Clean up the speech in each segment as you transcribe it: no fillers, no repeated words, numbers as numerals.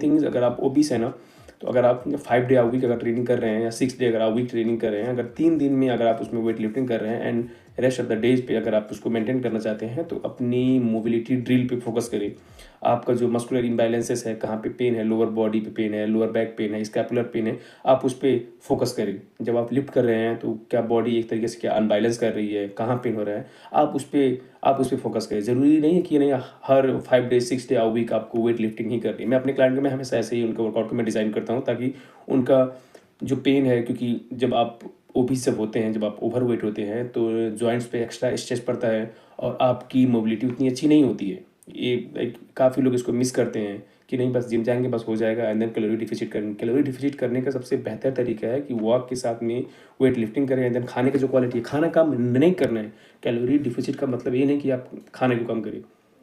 Things अगर आप obese है ना, तो अगर आप 5 डे अ वीक अगर ट्रेनिंग कर रहे हैं या 6 डे अगर आप वीक ट्रेनिंग कर रहे हैं, अगर 3 दिन में अगर आप उसमें वेट लिफ्टिंग कर रहे हैं and rest of the days पे अगर आप उसको मेंटेन करना चाहते हैं, तो अपनी मोबिलिटी ड्रिल पे फोकस करें। आपका जो मस्कुलर इम्बैलेंसेस है, कहाँ पे पेन है, लोअर बॉडी पे पेन है, लोअर बैक पेन है, स्कैपुलर पेन है, आप उस पे फोकस करें। जब आप लिफ्ट कर रहे हैं तो क्या बॉडी एक तरीके से क्या अनबैलेंस कर रही है, कहाँ पेन हो रहा है, आप उस पे फोकस करें। ज़रूरी नहीं है कि नहीं हर 5 डे 6 डे अ वीक आपको वेट लिफ्टिंग ही करनी है। मैं अपने क्लाइंट को मैं हमेशा ऐसे ही उनके वर्कआउट को मैं डिज़ाइन करता हूँ, ताकि उनका जो पेन है, क्योंकि जब आप ओबीस जब होते हैं, जब आप ओवरवेट होते हैं, तो जॉइंट्स पे एक्स्ट्रा स्ट्रेस पड़ता है और आपकी मोबिलिटी उतनी अच्छी नहीं होती है। ये लाइक काफ़ी लोग इसको मिस करते हैं कि नहीं बस जिम जाएंगे बस हो जाएगा एंड देन कैलोरी डिफिसिट करेंगे। कैलोरी डिफिसिट करने का सबसे बेहतर तरीका है कि वॉक के साथ में वेट लिफ्टिंग करें एंड देन खाने का जो क्वालिटी है, खाना कम नहीं करना है। कैलोरी डिफिसिट का मतलब ये नहीं कि आप खाने को कम करें।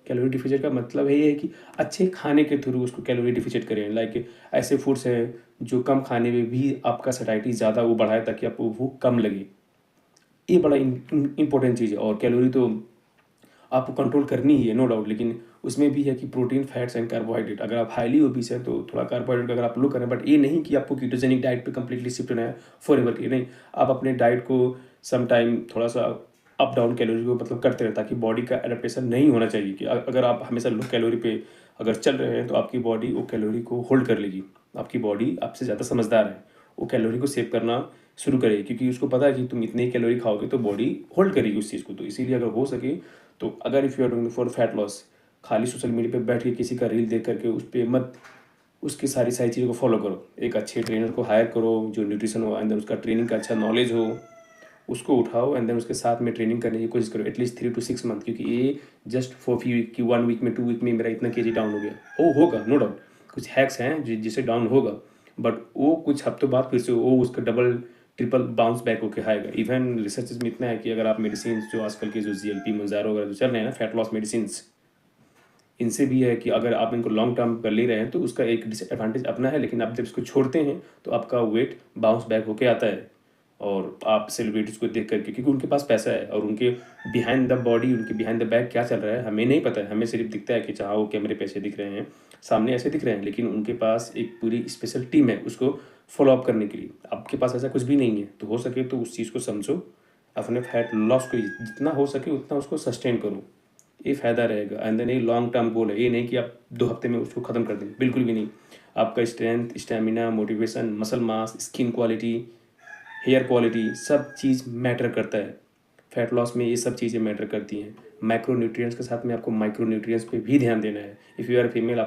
कैलोरी डिफिसिट का मतलब ये है कि अच्छे खाने के थ्रू उसको कैलोरी डिफिसिट करें। लाइक ऐसे फूड्स हैं जो कम खाने में भी आपका सैटिस्फैक्शन ज़्यादा वो बढ़ाए ताकि आपको भूख कम लगे। ये बड़ा इंपॉर्टेंट चीज़ है। और कैलोरी तो आपको कंट्रोल करनी ही है, नो डाउट, लेकिन उसमें भी है कि प्रोटीन, फैट्स एंड कार्बोहाइड्रेट। अगर आप हाईली ओबीस है तो थोड़ा कार्बोहाइड्रेट अगर आप लो करें, बट ये नहीं कि आपको कीटोजेनिक डाइट पे कंप्लीटली शिफ्ट होना है फॉर एवर के नहीं। आप अपने डाइट को सम टाइम थोड़ा सा अप डाउन कैलोरी को मतलब करते रहे, ताकि बॉडी का एडेप्टेशन नहीं होना चाहिए कि अगर आप हमेशा लो कैलोरी पे अगर चल रहे हैं तो आपकी बॉडी वो कैलोरी को होल्ड कर लेगी। आपकी बॉडी आपसे ज़्यादा समझदार है, वो कैलोरी को सेव करना शुरू करेगी, क्योंकि उसको पता है कि तुम इतनी कैलोरी खाओगे तो बॉडी होल्ड करेगी उस चीज़ को। तो इसीलिए अगर हो सके तो अगर if you are doing for fat loss, खाली सोशल मीडिया पे बैठ के किसी का रील देख करके उस पे मत उसकी सारी सारी चीज़ों को फॉलो करो। एक अच्छे ट्रेनर को हायर करो जो न्यूट्रिशन हो एंड देन उसका ट्रेनिंग का अच्छा नॉलेज हो, उसको उठाओ एंड देन उसके साथ में ट्रेनिंग करने की कोशिश करो एटलीस्ट 3 to 6 मंथ। क्योंकि ये जस्ट फॉर फ्यू वीक की 1 वीक में 2 वीक में मेरा इतना केजी डाउन हो गया, वो होगा नो डाउट। कुछ हैक्स हैं जिससे डाउन होगा, बट वो कुछ हफ्तों बाद फिर से वो उसका डबल ट्रिपल बाउंस बैक होकर आएगा। इवन रिसर्च में इतना है कि अगर आप मेडिसिन जो आजकल के जो जीएलपी मोज़ारो वगैरह जो चल रहे हैं ना, फैट लॉस मेडिसिन, इनसे भी है कि अगर आप इनको लॉन्ग टर्म पर ले रहे हैं तो उसका एक डिसएडवांटेज अपना है, लेकिन आप जब इसको छोड़ते हैं तो आपका वेट बाउंस बैक होके आता है। और आप सेलिब्रिटीज़ को देख करके, क्योंकि उनके पास पैसा है और उनके बिहाइंड द बॉडी, उनके बिहाइंड द बैक क्या चल रहा है हमें नहीं पता है। हमें सिर्फ दिखता है कि चाहे वो कैमरे पे ऐसे दिख रहे हैं, सामने ऐसे दिख रहे हैं, लेकिन उनके पास एक पूरी स्पेशल टीम है उसको फॉलो अप करने के लिए। आपके पास ऐसा कुछ भी नहीं है, तो हो सके तो उस चीज़ को समझो, अपने फैट लॉस को जितना हो सके उतना उसको सस्टेन करो। ये फ़ायदा रहेगा एंड देन ये लॉन्ग टर्म गोल है। ये नहीं कि आप 2 हफ्ते में उसको ख़त्म कर दें, बिल्कुल भी नहीं। आपका strength, stamina, motivation, muscle mass, skin quality, hair quality सब चीज़ मैटर करता है। फैट लॉस में ये सब चीज़ें मैटर करती हैं। माइक्रो न्यूट्रिएंट्स के साथ में आपको माइक्रो न्यूट्रिएंट्स पे भी ध्यान देना है। If you are female